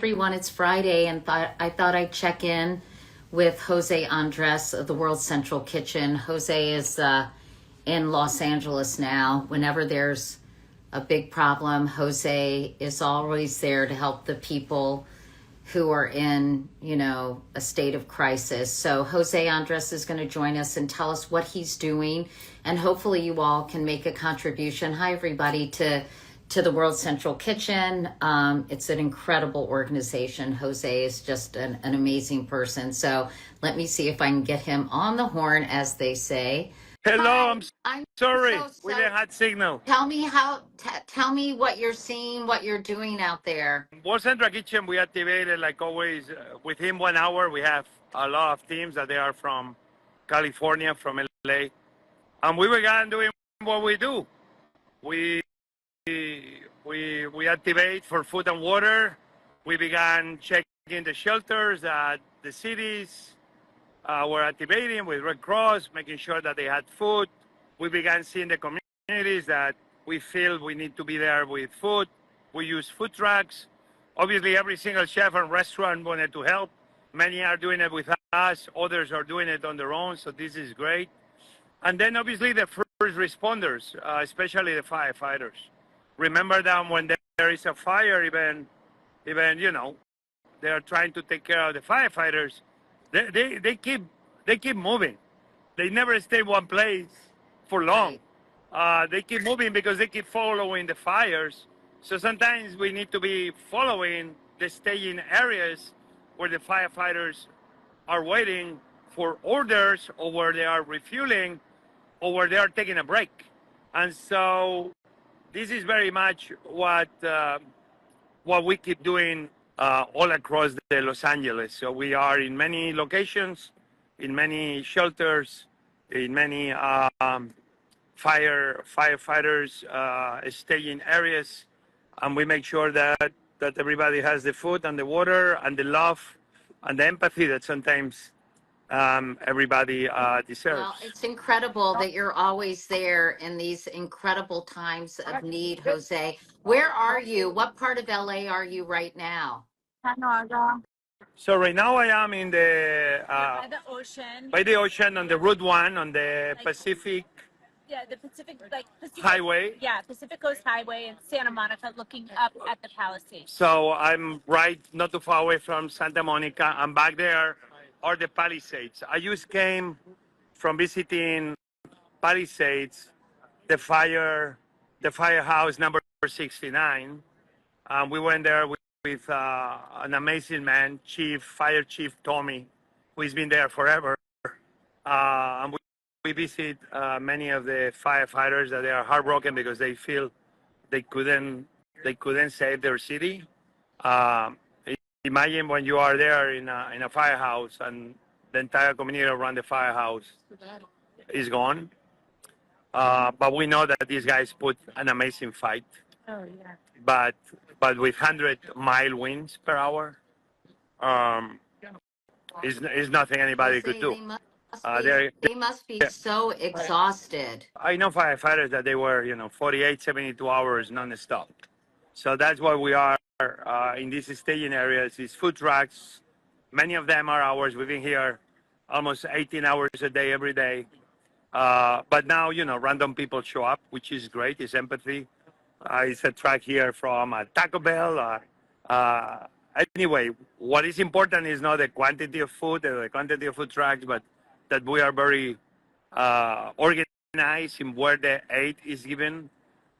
everyone. It's Friday, and I thought I'd check in with Jose Andres of the World Central Kitchen. Jose is in Los Angeles now. Whenever there's a big problem, Jose is always there to help the people who are in, a state of crisis. So Jose Andres is going to join us and tell us what he's doing, and hopefully you all can make a contribution. Hi, everybody, to the World Central Kitchen. It's an incredible organization. Jose is just an amazing person. So let me see if I can get him on the horn, as they say. Hello, Hi, I'm sorry. so We didn't have signal. Tell me tell me what you're seeing, what you're doing out there. World Central Kitchen, we activated like always within 1 hour. We have a lot of teams that they are from California, from LA. And we began doing what we do. We activate for food and water. We began checking the shelters that the cities were activating with Red Cross, making sure that they had food. We began seeing the communities that we feel we need to be there with food. We use food trucks. Obviously, every single chef and restaurant wanted to help. Many are doing it with us. Others are doing it on their own. So this is great. And then obviously the first responders, especially the firefighters. Remember that when there is a fire, even they are trying to take care of the firefighters. They keep moving. They never stay one place for long. They keep moving because they keep following the fires. So sometimes we need to be following the staging areas where the firefighters are waiting for orders, or where they are refueling, or where they are taking a break. And so this is very much what we keep doing all across the Los Angeles. So we are in many locations, in many shelters, in many firefighters staging areas, and we make sure that everybody has the food and the water and the love and the empathy that sometimes everybody deserves. Well, it's incredible that you're always there in these incredible times of need, Jose. Where are you? What part of LA are you right now? So right now I am in by the ocean. by the ocean on the Route 1 on the Pacific. Yeah, the Pacific Highway. Yeah, Pacific Coast Highway in Santa Monica, looking up at the Palisades. So I'm right not too far away from Santa Monica, and back there are the Palisades. I just came from visiting Palisades, the firehouse number 69. We went there with an amazing man, Fire Chief Tommy, who's been there forever. And we visit many of the firefighters that they are heartbroken because they feel they couldn't save their city. Imagine when you are there in a firehouse and the entire community around the firehouse is gone. But we know that these guys put an amazing fight. Oh yeah. But with 100-mile winds per hour, is nothing anybody could do. They must be so exhausted. I know firefighters that they were, 48, 72 hours nonstop. So that's why we are in these staging areas, these food trucks. Many of them are ours. We've been here almost 18 hours a day, every day. But now, random people show up, which is great. It's empathy. It's a truck here from Taco Bell. Anyway, what is important is not the quantity of food or the quantity of food trucks, but that we are very organized in where the aid is given.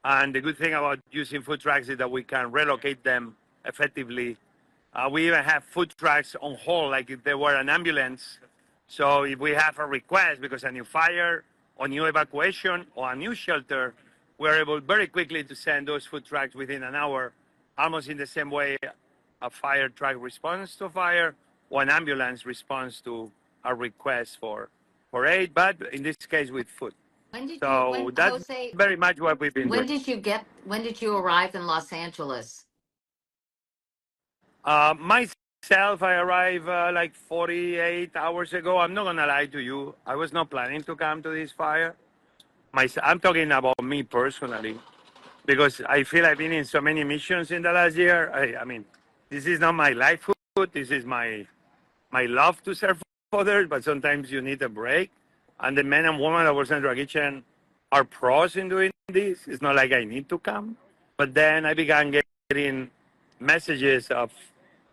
And the good thing about using food trucks is that we can relocate them effectively. We even have food trucks on hold, like if there were an ambulance. So if we have a request because a new fire or new evacuation or a new shelter, we're able very quickly to send those food trucks within an hour, almost in the same way a fire truck responds to a fire or an ambulance responds to a request for aid, but in this case with food. That's Jose, very much what we've been doing. When did you arrive in Los Angeles? Myself, I arrived like 48 hours ago. I'm not gonna lie to you. I was not planning to come to this fire. I'm talking about me personally, because I feel I've been in so many missions in the last year. I mean, this is not my life food. This is my love to serve others, but sometimes you need a break. And the men and women that work in the kitchen are pros in doing this. It's not like I need to come. But then I began getting messages of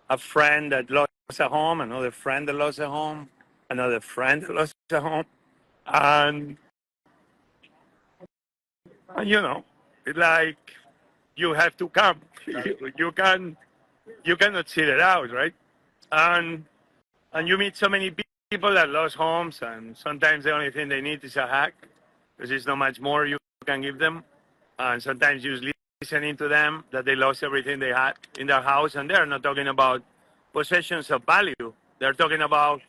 a friend that lost a home, another friend that lost a home, another friend that lost a home. And, and you know, it's like you have to come. You cannot sit it out, right? And and you meet so many people that lost homes, and sometimes the only thing they need is a hug, because there's not much more you can give them. And sometimes you just listening to them that they lost everything they had in their house, and they're not talking about possessions of value. They're talking about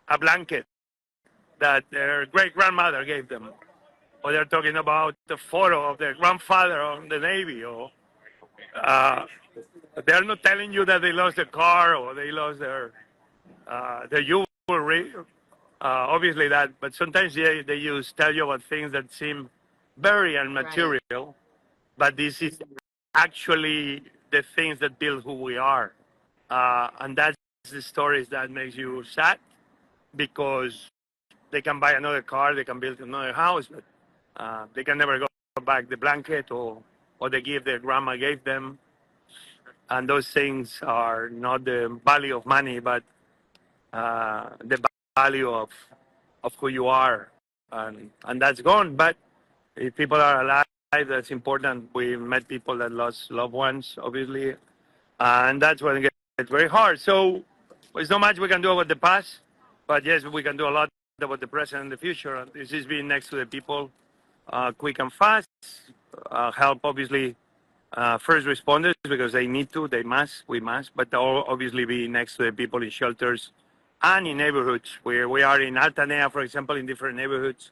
a blanket that their great grandmother gave them, or they're talking about the photo of their grandfather on the Navy, or uh, they're not telling you that they lost their car or they lost their jewelry. Obviously that, but sometimes they use tell you about things that seem very immaterial, Right. but this is actually the things that build who we are. And that's the stories that makes you sad, because they can buy another car, they can build another house, but they can never go back the blanket or the gift their grandma gave them. And those things are not the value of money, but the value of who you are. And that's gone. But if people are alive, that's important. We met people that lost loved ones, obviously, and that's when it gets very hard. So there's not much we can do about the past, but yes, we can do a lot about the present and the future. And this is being next to the people, quick and fast. Help, obviously, first responders, because they need to, they must, we must, but obviously be next to the people in shelters and in neighborhoods where we are in Altanea, for example, in different neighborhoods,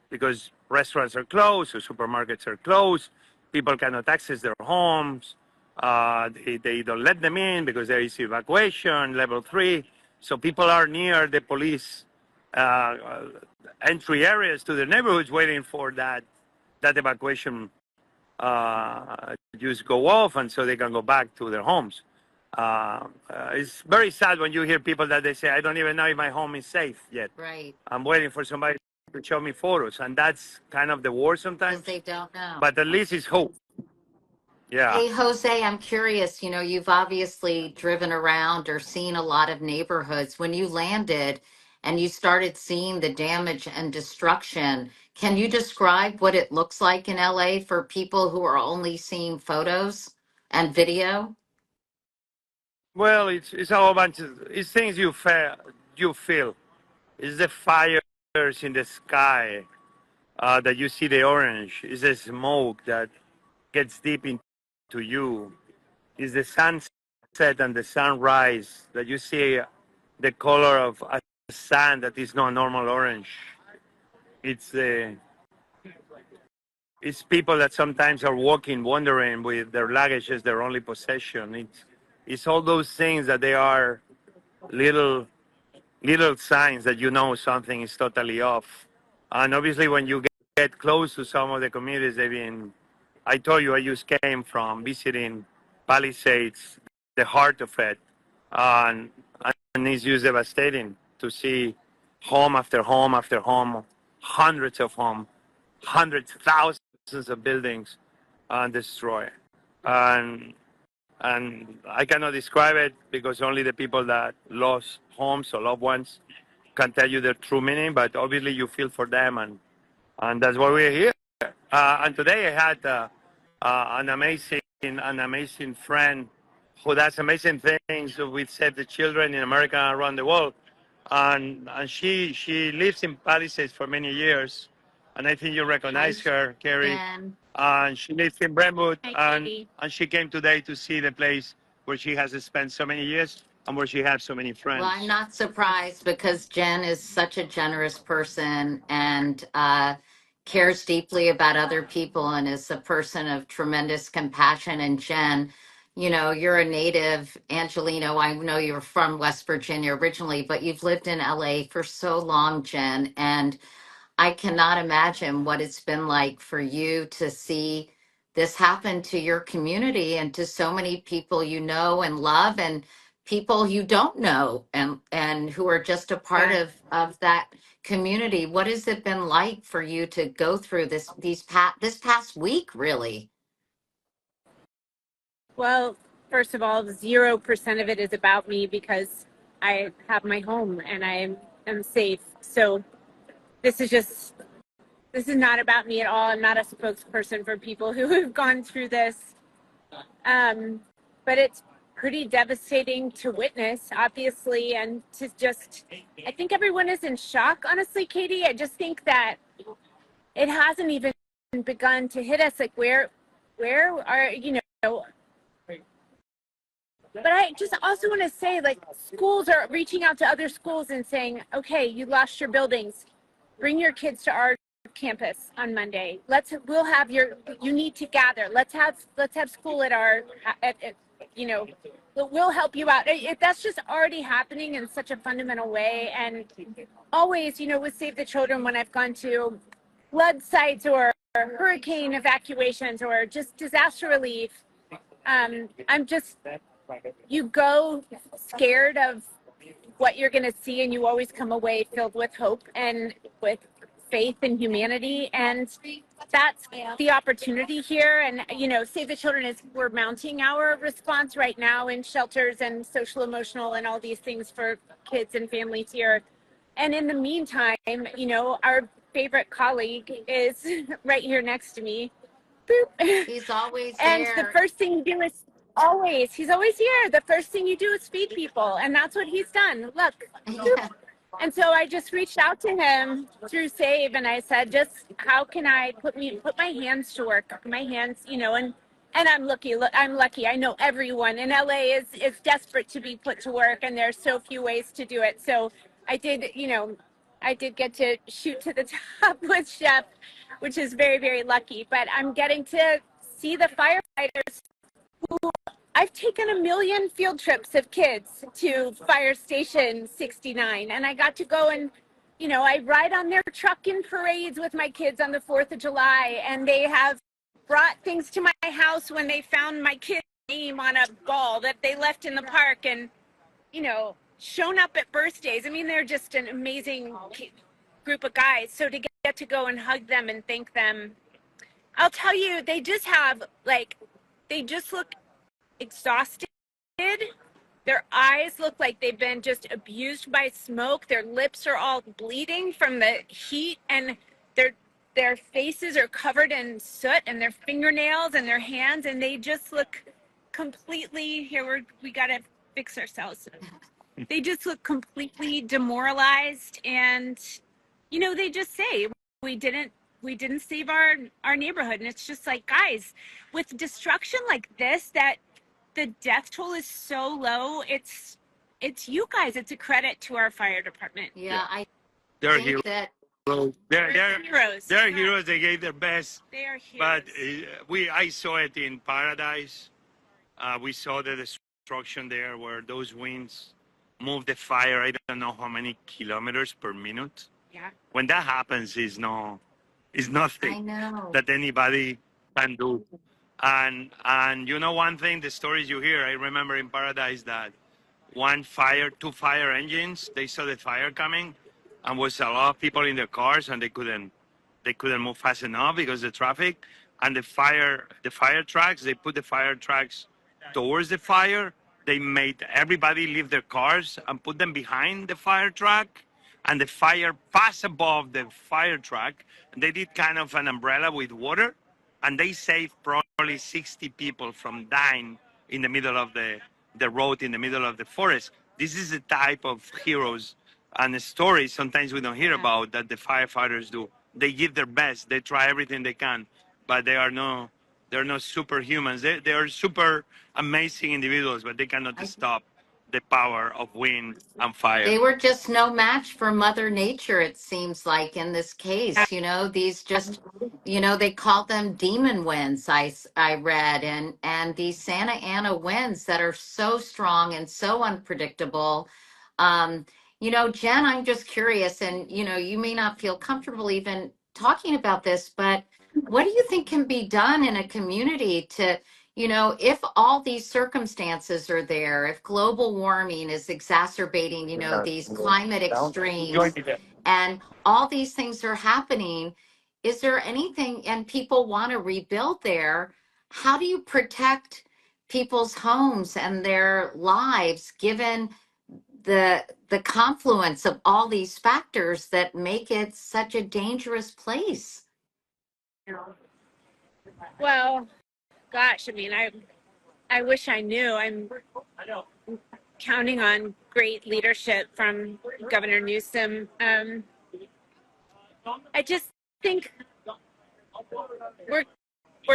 because restaurants are closed or supermarkets are closed. People cannot access their homes. They don't let them in because there is evacuation, level 3. So people are near the police entry areas to the neighborhoods waiting for that evacuation just go off, and so they can go back to their homes. It's very sad when you hear people that they say, I don't even know if my home is safe yet. Right. I'm waiting for somebody to show me photos. And that's kind of the war sometimes. Because they don't know. But at least it's hope. Yeah. Hey, Jose, I'm curious. You've obviously driven around or seen a lot of neighborhoods. When you landed and you started seeing the damage and destruction, can you describe what it looks like in LA for people who are only seeing photos and video? Well, it's a whole bunch of it's things you feel. It's the fires in the sky that you see the orange. It's the smoke that gets deep into you. It's the sunset and the sunrise that you see the color of a sand that is not normal orange. It's it's people that sometimes are walking, wandering with their luggage as their only possession. It's all those things that they are little signs that you know something is totally off. And obviously, when you get close to some of the communities, they've been. I told you I just came from visiting Palisades, the heart of it, and it's just devastating to see home after home after home, hundreds of homes, hundreds, thousands of buildings destroyed. And I cannot describe it because only the people that lost homes or loved ones can tell you the true meaning. But obviously, you feel for them, and that's why we're here. And today I had an amazing friend who does amazing things with Save the Children in America and around the world. And she lives in Palisades for many years, and I think you recognize her, Carrie. And And she lives in Brentwood, Hi, and Katie. she came today to see the place where she has spent so many years and where she has so many friends. well, I'm not surprised because Jen is such a generous person and cares deeply about other people and is a person of tremendous compassion. And Jen, you're a native Angelino. I know you're from West Virginia originally, but you've lived in LA for so long, Jen. And I cannot imagine what it's been like for you to see this happened to your community and to so many people you know and love, and people you don't know, and who are just a part Yeah. of that community. What has it been like for you to go through this past week, really? Well, first of all, 0% of it is about me because I have my home and am safe. So this is just this is not about me at all. I'm not a spokesperson for people who have gone through this. But it's pretty devastating to witness, obviously, and to just, I think everyone is in shock, honestly, Katie. I just think that it hasn't even begun to hit us. Like, where are, but I just also want to say, like, schools are reaching out to other schools and saying, okay, you lost your buildings. Bring your kids to our campus on Monday. We'll have you need to gather. Let's have school at our, you know, we'll help you out. That's just already happening in such a fundamental way. And always, with Save the Children, when I've gone to flood sites or hurricane evacuations or just disaster relief, I'm just, you go scared of what you're going to see, and you always come away filled with hope and with faith in humanity. And that's the opportunity here. And Save the Children we're mounting our response right now in shelters and social emotional and all these things for kids and families here. And in the meantime, our favorite colleague is right here next to me. Boop. He's always And the there. first thing you do is he's always here. The first thing you do is feed people. And that's what he's done. Look. Yeah. And so I just reached out to him through Save, and I said, just how can I put my hands to work, my hands, and I'm lucky. I'm lucky. I know everyone in LA is desperate to be put to work, and there's so few ways to do it. So I did get to shoot to the top with Chef, which is very, very lucky. But I'm getting to see the firefighters. I've taken a million field trips of kids to Fire Station 69, and I got to go and, I ride on their truck in parades with my kids on the 4th of July, and they have brought things to my house when they found my kid's name on a ball that they left in the park, and, shown up at birthdays. I mean, they're just an amazing group of guys. So to get to go and hug them and thank them, I'll tell you, they just look exhausted. Their eyes look like they've been just abused by smoke. Their lips are all bleeding from the heat, and their faces are covered in soot, and their fingernails and their hands, and they just look completely, we got to fix ourselves. They just look completely demoralized, and they just say, we didn't save our neighborhood. And it's just like, guys, with destruction like this, that the death toll is so low, it's you guys. It's a credit to our fire department. Yeah, I They're think heroes. that They're heroes. They're heroes. They gave their best. They are heroes. But I saw it in Paradise. We saw the destruction there, where those winds moved the fire. I don't know how many kilometers per minute. Yeah. When that happens, it's I nothing know. that anybody can do. And one thing, the stories you hear, I remember in Paradise that two fire engines, they saw the fire coming, and was a lot of people in their cars, and they couldn't move fast enough because of the traffic. And the fire trucks, they put the fire trucks towards the fire. They made everybody leave their cars and put them behind the fire truck, and the fire passed above the fire truck. And they did kind of an umbrella with water, and they saved probably 60 people from dying in the middle of the road, in the middle of the forest. This is the type of heroes and stories sometimes we don't hear about that the firefighters do. They give their best. They try everything they can, but they're no superhumans. They are super amazing individuals, but they cannot stop the power of wind and fire. They were just no match for Mother Nature, it seems like, in this case. These just, they called them demon winds, I read, and these Santa Ana winds that are so strong and so unpredictable. Jen, I'm just curious, and, you may not feel comfortable even talking about this, but what do you think can be done in a community to, if all these circumstances are there, if global warming is exacerbating, these climate extremes, and all these things are happening, is there anything, and people want to rebuild there, how do you protect people's homes and their lives given the confluence of all these factors that make it such a dangerous place? Well, gosh, I mean, I wish I knew. I'm counting on great leadership from Governor Newsom. I just think we're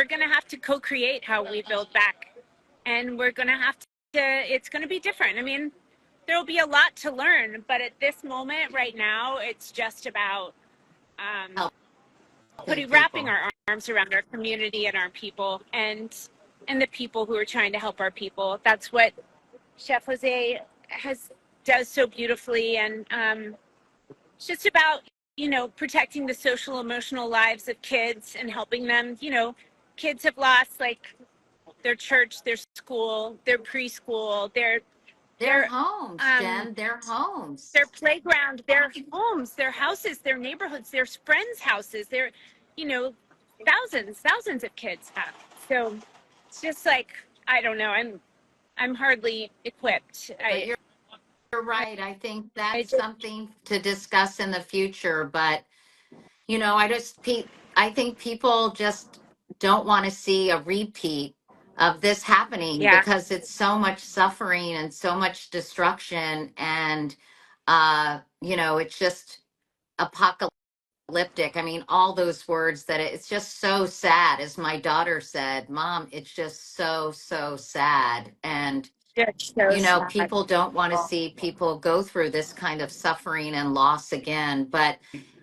going to have to co-create how we build back, and we're going to have to. It's going to be different. I mean, there will be a lot to learn, but at this moment, right now, it's just about wrapping our arms around our community and our people, and the people who are trying to help our people. That's what Chef Jose does so beautifully, and it's just about protecting the social emotional lives of kids and helping them. Kids have lost like their church, their school, their preschool, Their homes, Jen, their homes, their playground, their homes, their houses, their neighborhoods, their friends' houses. Their thousands of kids have. So it's just like, I don't know. I'm hardly equipped. You're right. I think that's something to discuss in the future. But, I think people just don't want to see a repeat of this happening because it's so much suffering and so much destruction. And, it's just apocalyptic. I mean, all those words that it's just so sad. As my daughter said, Mom, it's just so, so sad. And people don't want to see people go through this kind of suffering and loss again. But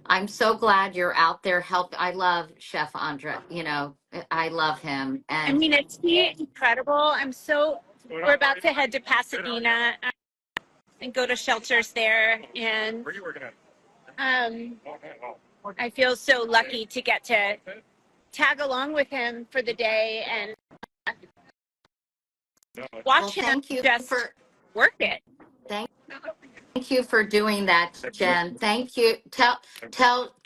I'm so glad you're out there help. I love Chef Andre. I love him. I And mean, it's incredible. We're about to head to Pasadena and go to shelters there. And I feel so lucky to get to tag along with him for the day and watch him just work it. Thank you for doing that, Jen. Thank you. Tell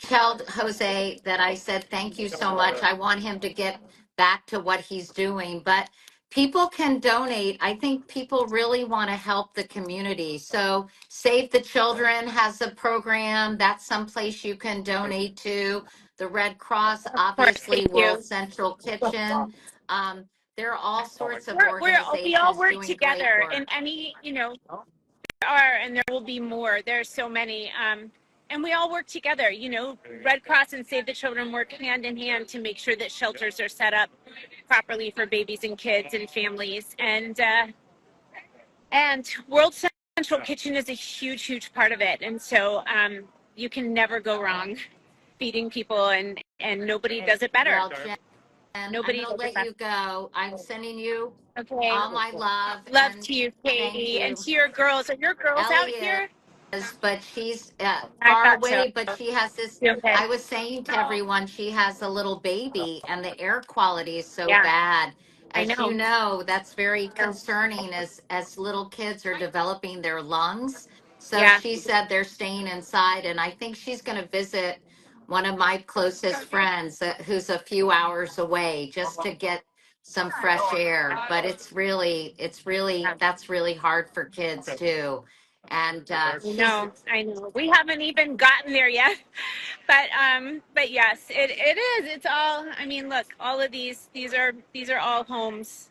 Jose that I said thank you so much. I want him to get back to what he's doing, but people can donate. I think people really want to help the community. So Save the Children has a program. That's someplace you can donate to. The Red Cross, obviously, World Central Kitchen. There are all sorts of organizations we all work doing together great work. in any, and there will be more. There's so many. And we all work together. Red Cross and Save the Children work hand in hand to make sure that shelters are set up properly for babies and kids and families. And World Central Kitchen is a huge part of it. And so you can never go wrong feeding people, and nobody does it better. Well, Jen, Nobody I'm gonna let you go. I'm sending you all my love. Love to you, Katie, and to your girls. Are your girls out here? But she's far away, but she has this. Okay. I was saying to everyone, she has a little baby, and the air quality is so bad. As you know, that's very concerning as little kids are developing their lungs. So she said they're staying inside, and I think she's going to visit one of my closest friends who's a few hours away just to get some fresh air. But that's really hard for kids too. And I know. We haven't even gotten there yet, but yes, it is. It's all. I mean, look, all of these are all homes.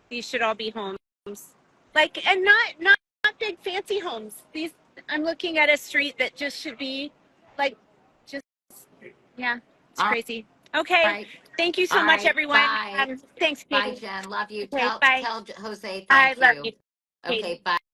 These should all be homes, and not big fancy homes. I'm looking at a street that just should be it's crazy. Okay. Right. Thank you so much, everyone. Bye. Thanks, Katie. Bye, Jen. Love you. Okay, Tell Jose thank you. I love you, Katie. Okay, bye.